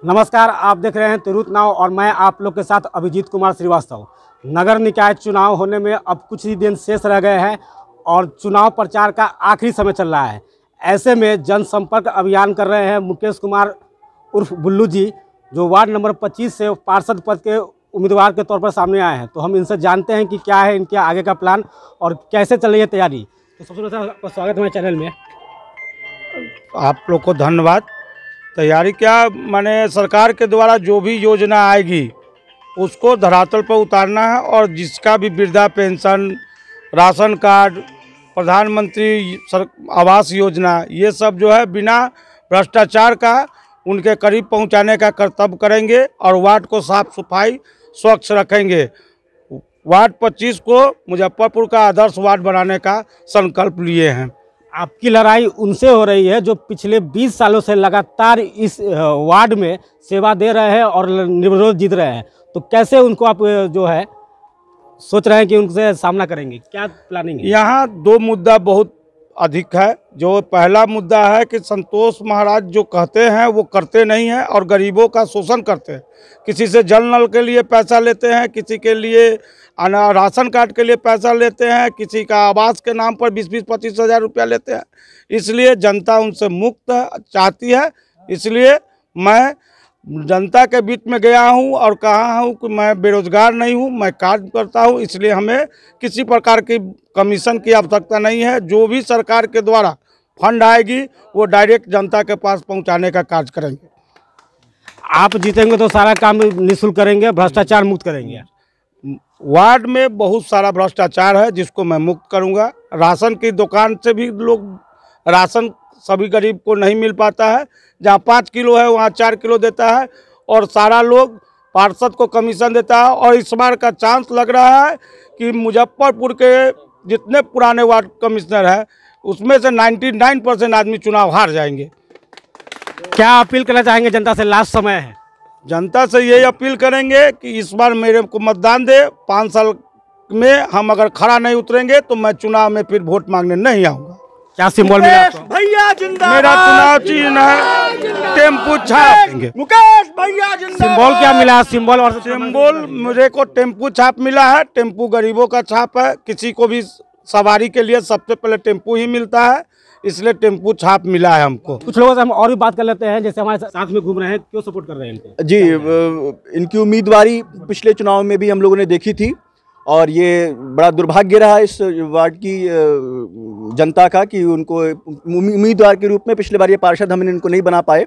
नमस्कार, आप देख रहे हैं तिरुत नाव और मैं आप लोग के साथ अभिजीत कुमार श्रीवास्तव। नगर निकाय चुनाव होने में अब कुछ ही दिन शेष रह गए हैं और चुनाव प्रचार का आखिरी समय चल रहा है। ऐसे में जनसंपर्क अभियान कर रहे हैं मुकेश कुमार उर्फ बुल्लू जी, जो वार्ड नंबर 25 से पार्षद पद के उम्मीदवार के तौर पर सामने आए हैं। तो हम इनसे जानते हैं कि क्या है इनके आगे का प्लान और कैसे चल रही है तैयारी। तो सबसे पहले आपका स्वागत है हमारे चैनल में। आप लोग को धन्यवाद। तैयारी क्या, माने सरकार के द्वारा जो भी योजना आएगी उसको धरातल पर उतारना है और जिसका भी वृद्धा पेंशन, राशन कार्ड, प्रधानमंत्री आवास योजना, ये सब जो है बिना भ्रष्टाचार का उनके करीब पहुंचाने का कर्तव्य करेंगे और वार्ड को साफ सफाई स्वच्छ रखेंगे। वार्ड 25 को मुजफ्फरपुर का आदर्श वार्ड बनाने का संकल्प लिए हैं। आपकी लड़ाई उनसे हो रही है जो पिछले 20 सालों से लगातार इस वार्ड में सेवा दे रहे हैं और निर्विरोध जीत रहे हैं। तो कैसे उनको आप जो है सोच रहे हैं कि उनसे सामना करेंगे, क्या प्लानिंग है? यहाँ दो मुद्दा बहुत अधिक है। जो पहला मुद्दा है कि संतोष महाराज जो कहते हैं वो करते नहीं हैं और गरीबों का शोषण करते हैं। किसी से जल नल के लिए पैसा लेते हैं, किसी के लिए राशन कार्ड के लिए पैसा लेते हैं, किसी का आवास के नाम पर 20-25 हज़ार रुपया लेते हैं। इसलिए जनता उनसे मुक्त चाहती है। इसलिए मैं जनता के बीच में गया हूं और कहा हूं कि मैं बेरोजगार नहीं हूं, मैं कार्य करता हूं। इसलिए हमें किसी प्रकार की कमीशन की आवश्यकता नहीं है। जो भी सरकार के द्वारा फंड आएगी वो डायरेक्ट जनता के पास पहुंचाने का कार्य करेंगे। आप जीतेंगे तो सारा काम निःशुल्क करेंगे, भ्रष्टाचार मुक्त करेंगे। वार्ड में बहुत सारा भ्रष्टाचार है जिसको मैं मुक्त करूंगा। राशन की दुकान से भी लोग राशन सभी गरीब को नहीं मिल पाता है। जहाँ 5 किलो है वहाँ 4 किलो देता है और सारा लोग पार्षद को कमीशन देता है। और इस बार का चांस लग रहा है कि मुजफ्फरपुर के जितने पुराने वार्ड कमिश्नर हैं उसमें से 99% आदमी चुनाव हार जाएंगे। क्या अपील करना चाहेंगे जनता से? लास्ट समय है। जनता से यही अपील करेंगे कि इस बार मेरे को मतदान दे। 5 साल में हम अगर खड़ा नहीं उतरेंगे तो मैं चुनाव में फिर वोट मांगने नहीं आऊँगा। क्या सिंबल मिला आपको? भैया जिंदाबाद। मेरा चुनाव चिन्ह है टेम्पू छाप। मुकेश भैया जिंदाबाद। सिंबल क्या मिला? सिंबल और सिंबल मेरे को टेम्पू छाप मिला है। टेम्पू गरीबों का छाप है। किसी को भी सवारी के लिए सबसे पहले टेम्पू ही मिलता है, इसलिए टेम्पू छाप मिला है हमको। कुछ लोगों से हम और भी बात कर लेते हैं, जैसे हमारे साथ में घूम रहे हैं, क्यों सपोर्ट कर रहे हैं इनको? जी, इनकी उम्मीदवारी पिछले चुनाव में भी हम लोगों ने देखी थी और ये बड़ा दुर्भाग्य रहा इस वार्ड की जनता का कि उनको उम्मीदवार के रूप में पिछले बार ये पार्षद हम इनको नहीं बना पाए।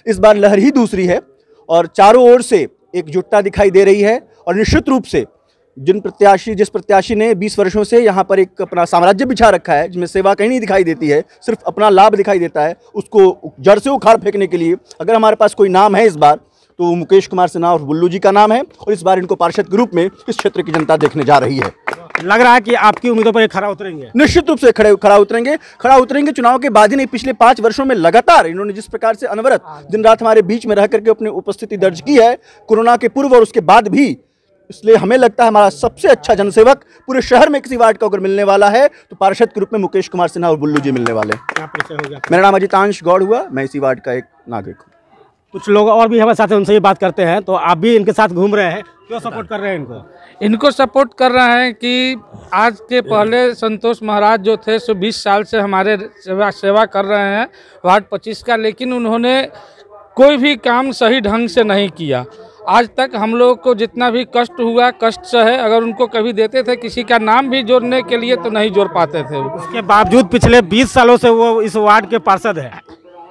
इस बार लहर ही दूसरी है और चारों ओर से एकजुटता दिखाई दे रही है। और निश्चित रूप से जिस प्रत्याशी ने 20 वर्षों से यहाँ पर एक अपना साम्राज्य बिछा रखा है, जिसमें सेवा कहीं नहीं दिखाई देती है, सिर्फ अपना लाभ दिखाई देता है, उसको जड़ से उखाड़ फेंकने के लिए अगर हमारे पास कोई नाम है इस बार तो मुकेश कुमार सिन्हा और बुल्लू जी का नाम है। और इस बार इनको पार्षद के रूप में इस क्षेत्र की जनता देखने जा रही है। लग रहा है कि आपकी उम्मीदों पर खरा उतरेंगे। निश्चित रूप से खड़ा उतरेंगे। चुनाव के बाद ही नहीं, पिछले 5 वर्षों में लगातार इन्होंने जिस प्रकार से अनवरत दिन रात हमारे बीच में रह करके अपनी उपस्थिति दर्ज की है, कोरोना के पूर्व और उसके बाद भी। इसलिए हमें लगता है हमारा सबसे अच्छा जनसेवक पूरे शहर में किसी वार्ड का अगर मिलने वाला है तो पार्षद के रूप में मुकेश कुमार सिन्हा और बुल्लू जी मिलने वाले हैं। मेरा नाम अजितांश गौड़ हुआ, मैं इसी वार्ड का एक नागरिक हूँ। कुछ लोग और भी हमारे साथ हैं, उनसे ही बात करते हैं। तो आप भी इनके साथ घूम रहे हैं, क्यों सपोर्ट कर रहे हैं इनको? इनको सपोर्ट कर रहे हैं कि आज के पहले संतोष महाराज जो थे सो 20 साल से हमारे सेवा कर रहे हैं वार्ड 25 का, लेकिन उन्होंने कोई भी काम सही ढंग से नहीं किया। आज तक हम लोग को जितना भी कष्ट हुआ कष्ट से है। अगर उनको कभी देते थे किसी का नाम भी जोड़ने के लिए तो नहीं जोड़ पाते थे। उसके बावजूद पिछले 20 सालों से वो इस वार्ड के पार्षद है।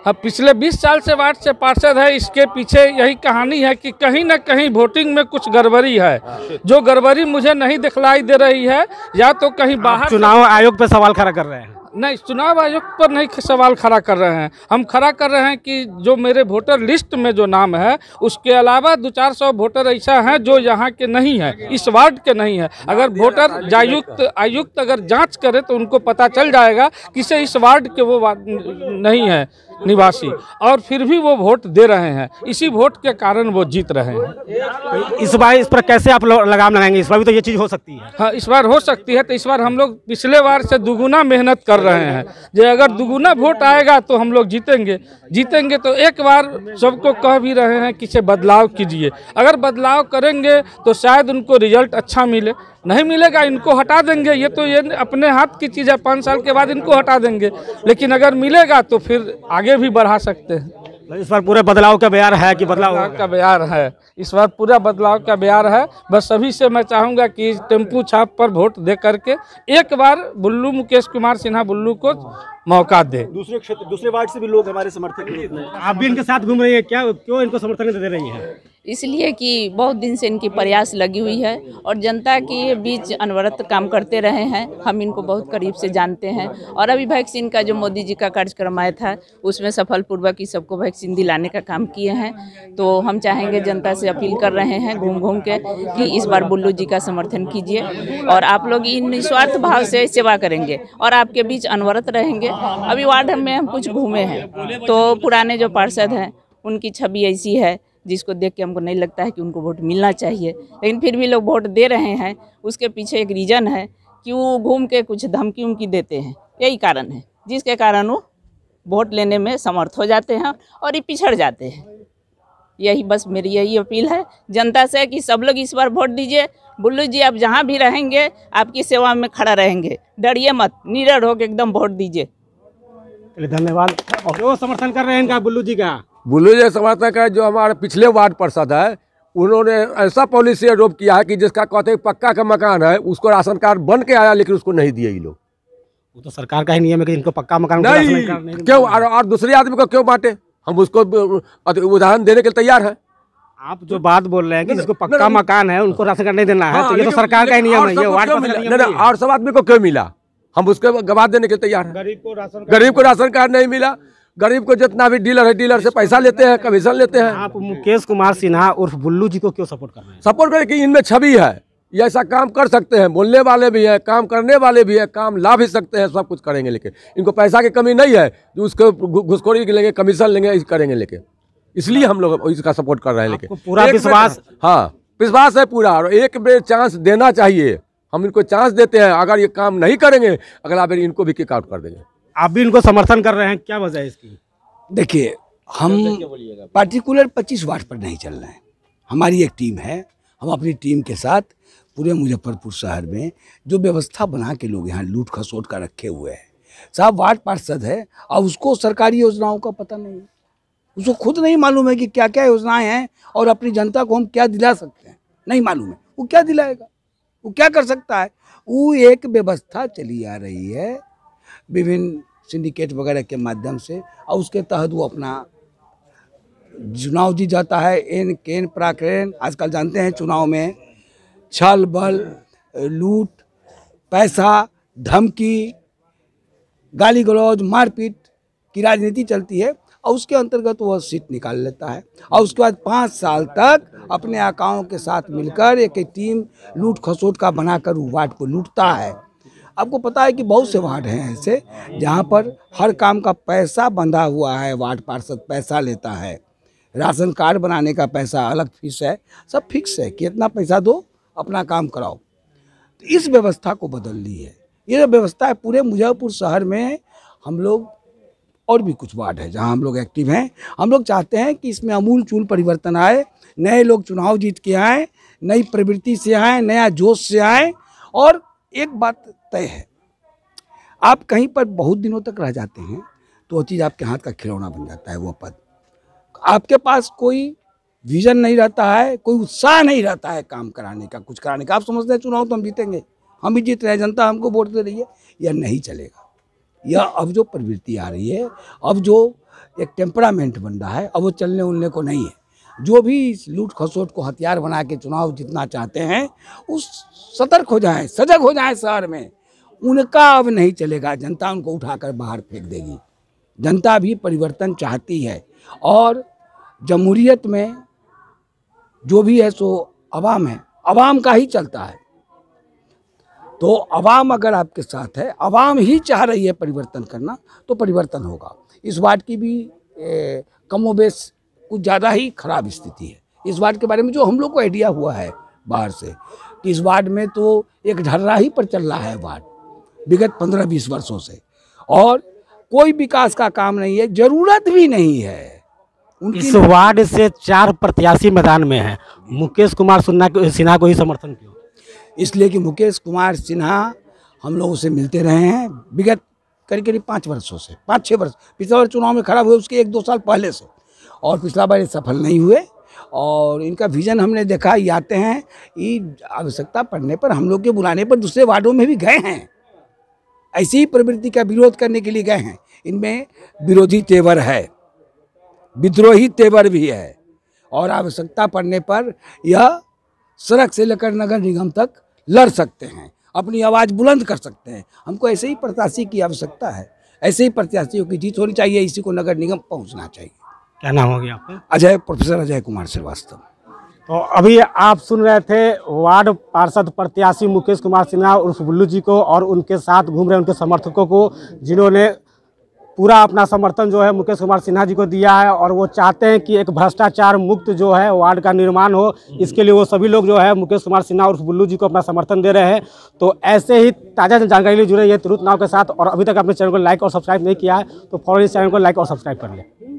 अब पिछले 20 साल से वार्ड से पार्षद है। इसके पीछे यही कहानी है कि कहीं ना कहीं वोटिंग में कुछ गड़बड़ी है, जो गड़बड़ी मुझे नहीं दिखलाई दे रही है। या तो कहीं बाहर चुनाव आयोग पे सवाल खड़ा कर रहे हैं। नहीं, चुनाव आयोग पर नहीं सवाल खड़ा कर रहे हैं। हम खड़ा कर रहे हैं कि जो मेरे वोटर लिस्ट में जो नाम है उसके अलावा 200-400 वोटर ऐसा हैं जो यहाँ के नहीं है, इस वार्ड के नहीं है। अगर वोटर आयुक्त अगर जांच करे तो उनको पता चल जाएगा कि इस वार्ड के वो नहीं है। निवासी, और फिर भी वो वोट दे रहे हैं। इसी वोट के कारण वो जीत रहे हैं। तो इस बार इस पर कैसे आप लगाम लगाएंगे? इस बार भी तो ये चीज़ हो सकती है। हाँ, इस बार हो सकती है। तो इस बार हम लोग पिछले बार से दुगुना मेहनत कर रहे हैं। जो अगर दुगुना वोट आएगा तो हम लोग जीतेंगे। तो एक बार सबको कह भी रहे हैं कि बदलाव कीजिए। अगर बदलाव करेंगे तो शायद उनको रिजल्ट अच्छा मिले, नहीं मिलेगा इनको हटा देंगे। ये अपने हाथ की चीज़ है, 5 साल के बाद इनको हटा देंगे। लेकिन अगर मिलेगा तो फिर आगे भी बढ़ा सकते हैं। इस बार पूरे बदलाव का बयार है कि बदलाव का बयार है। इस बार पूरा बदलाव का बयार है। बस सभी से मैं चाहूँगा कि टेम्पू छाप पर वोट दे करके एक बार बुल्लू मुकेश कुमार सिन्हा बुल्लू को मौका दे। दूसरे वार्ड से भी लोग हमारे समर्थक के रूप में, आप भी इनके साथ घूम रही है, क्यों इनको समर्थन दे रही हैं? इसलिए कि बहुत दिन से इनकी प्रयास लगी हुई है और जनता के बीच अनवरत काम करते रहे हैं। हम इनको बहुत करीब से जानते हैं और अभी वैक्सीन का जो मोदी जी का कार्यक्रम आया था उसमें सफलपूर्वक ही सबको वैक्सीन दिलाने का काम किए हैं। तो हम चाहेंगे, जनता से अपील कर रहे हैं घूम घूम के कि इस बार बुल्लू जी का समर्थन कीजिए और आप लोग इन निस्वार्थ भाव से सेवा करेंगे और आपके बीच अनवरत रहेंगे। अभी वार्ड में हम कुछ घूमे हैं तो पुराने जो पार्षद हैं उनकी छवि ऐसी है जिसको देख के हमको नहीं लगता है कि उनको वोट मिलना चाहिए, लेकिन फिर भी लोग वोट दे रहे हैं। उसके पीछे एक रीज़न है कि वो घूम के कुछ धमकी उमकी देते हैं। यही कारण है जिसके कारण वो वोट लेने में समर्थ हो जाते हैं और ये पिछड़ जाते हैं। यही बस मेरी यही अपील है जनता से कि सब लोग इस बार वोट दीजिए। बुल्लू जी आप जहाँ भी रहेंगे आपकी सेवा में खड़ा रहेंगे, डरिए मत, निडर होकर एकदम वोट दीजिए। धन्यवाद। और जो समर्थन कर रहे हैं इनका बुल्लू जी का, बुल्लू जी समर्थक है। जो हमारे पिछले वार्ड पार्षद है उन्होंने ऐसा पॉलिसी अडोप्ट किया है कि जिसका कहते हैं पक्का का मकान है उसको राशन कार्ड बन के आया लेकिन उसको नहीं दिए ये लोग। वो तो सरकार का ही नियम है कि इनको पक्का मकान नहीं क्यों और दूसरे आदमी को क्यों बांटे? हम उसको उदाहरण देने के लिए तैयार है। आप जो बात बोल रहे हैं कि जिसको पक्का मकान है उनको राशन कार्ड नहीं देना है, तो ये तो सरकार का ही नियम है। ये वार्ड और सब आदमी को क्यों मिला? हम उसको गवाह देने के लिए तैयार है। गरीब को राशन कार्ड नहीं मिला। गरीब को जितना भी डीलर है डीलर से पैसा लेते हैं, कमीशन लेते हैं। आप मुकेश कुमार सिन्हा उर्फ बुल्लू जी को क्यों सपोर्ट कर रहे हैं? सपोर्ट करें कि इनमें छवि है, ये ऐसा काम कर सकते हैं, बोलने वाले भी हैं, काम करने वाले भी हैं, काम ला भी सकते हैं, सब कुछ करेंगे। लेकिन इनको पैसा की कमी नहीं है जो उसको घुसखोरी लेंगे, कमीशन लेंगे, करेंगे। लेकिन इसलिए हम लोग इसका सपोर्ट कर रहे हैं। लेकिन पूरा विश्वास, हाँ विश्वास है पूरा, और एक बेर चांस देना चाहिए। हम इनको चांस देते हैं, अगर ये काम नहीं करेंगे अगला बेर इनको भी किक आउट कर देंगे। आप भी इनको समर्थन कर रहे हैं, क्या वजह है इसकी? देखिए, हम पार्टिकुलर 25 वार्ड पर नहीं चल रहे हैं। हमारी एक टीम है, हम अपनी टीम के साथ पूरे मुजफ्फरपुर शहर में जो व्यवस्था बना के लोग यहाँ लूट खसोट का रखे हुए हैं। साहब वार्ड पार्षद है और उसको सरकारी योजनाओं का पता नहीं है, उसको खुद नहीं मालूम है कि क्या क्या योजनाएं हैं और अपनी जनता को हम क्या दिला सकते हैं, नहीं मालूम है। वो क्या दिलाएगा, वो क्या कर सकता है? वो एक व्यवस्था चली आ रही है विभिन्न सिंडिकेट वगैरह के माध्यम से और उसके तहत वो अपना चुनाव जीत जाता है। एन केन प्राकेन आजकल जानते हैं चुनाव में छल बल, लूट, पैसा, धमकी, गाली गलौज, मारपीट की राजनीति चलती है और उसके अंतर्गत वह सीट निकाल लेता है और उसके बाद 5 साल तक अपने आकाओं के साथ मिलकर एक टीम लूट खसोट का बनाकर वार्ड को लूटता है। आपको पता है कि बहुत से वार्ड हैं ऐसे जहाँ पर हर काम का पैसा बंधा हुआ है, वार्ड पार्षद पैसा लेता है, राशन कार्ड बनाने का पैसा अलग फीस है, सब फिक्स है कि इतना पैसा दो अपना काम कराओ। तो इस व्यवस्था को बदल ली है। ये जो व्यवस्था है पूरे मुजफ्फरपुर शहर में, हम लोग और भी कुछ वार्ड है जहाँ हम लोग एक्टिव हैं। हम लोग चाहते हैं कि इसमें अमूल चूल परिवर्तन आए, नए लोग चुनाव जीत के आएँ, नई प्रवृत्ति से आएँ, नया जोश से आएँ। और एक बात तय है, आप कहीं पर बहुत दिनों तक रह जाते हैं तो वो चीज़ आपके हाथ का खिलौना बन जाता है। वो पद आपके पास कोई विजन नहीं रहता है, कोई उत्साह नहीं रहता है काम कराने का, कुछ कराने का। आप समझते हैं चुनाव तो हम जीतेंगे, हम भी जीत रहे हैं, जनता हमको वोट दे रही है, यह नहीं चलेगा। यह अब जो प्रवृत्ति आ रही है, अब जो एक टेम्परामेंट बन रहा है, अब वो चलने उलने को नहीं है। जो भी इस लूट खसोट को हथियार बना के चुनाव जीतना चाहते हैं उस सतर्क हो जाएं, सजग हो जाएं शहर में। उनका अब नहीं चलेगा, जनता उनको उठाकर बाहर फेंक देगी। जनता भी परिवर्तन चाहती है और जमहूरियत में जो भी है सो अवाम है, अवाम का ही चलता है। तो अवाम अगर आपके साथ है, अवाम ही चाह रही है परिवर्तन करना, तो परिवर्तन होगा। इस वार्ड की भी कमोबेश कुछ ज़्यादा ही खराब स्थिति है। इस वार्ड के बारे में जो हम लोग को आइडिया हुआ है बाहर से कि इस वार्ड में तो एक ढर्रा ही पर चल रहा है वार्ड विगत 15-20 वर्षों से, और कोई विकास का काम नहीं है, जरूरत भी नहीं है। इस वार्ड से 4 प्रत्याशी मैदान में हैं, मुकेश कुमार सिन्हा को ही समर्थन क्यों? इसलिए कि मुकेश कुमार सिन्हा हम लोगों से मिलते रहे हैं विगत करीब 5 वर्षों से, 5-6 वर्ष। पिछला बार चुनाव में खराब हुए उसके 1-2 साल पहले से, और पिछला बार सफल नहीं हुए। और इनका विजन हमने देखा, ये आते हैं, ये आवश्यकता पड़ने पर हम लोग के बुलाने पर दूसरे वार्डों में भी गए हैं, ऐसी ही प्रवृत्ति का विरोध करने के लिए गए हैं। इनमें विरोधी तेवर है, विद्रोही तेवर भी है, और आवश्यकता पड़ने पर यह सड़क से लेकर नगर निगम तक लड़ सकते हैं, अपनी आवाज़ बुलंद कर सकते हैं। हमको ऐसे ही प्रत्याशी की आवश्यकता है, ऐसे ही प्रत्याशियों की जीत होनी चाहिए, इसी को नगर निगम पहुंचना चाहिए। क्या नाम हो गया आपका? प्रोफेसर अजय कुमार श्रीवास्तव। तो अभी आप सुन रहे थे वार्ड पार्षद प्रत्याशी मुकेश कुमार सिन्हा उर्फ बुल्लू जी को, और उनके साथ घूम रहे उनके समर्थकों को, जिन्होंने पूरा अपना समर्थन जो है मुकेश कुमार सिन्हा जी को दिया है, और वो चाहते हैं कि एक भ्रष्टाचार मुक्त जो है वार्ड का निर्माण हो। इसके लिए वो सभी लोग जो है मुकेश कुमार सिन्हा उर्फ बुल्लू जी को अपना समर्थन दे रहे हैं। तो ऐसे ही ताज़ा जानकारी लिए जुड़े ये तिरुत नाव के साथ, और अभी तक अपने चैनल को लाइक और सब्सक्राइब नहीं किया है तो फौरन इस चैनल को लाइक और सब्सक्राइब कर लें।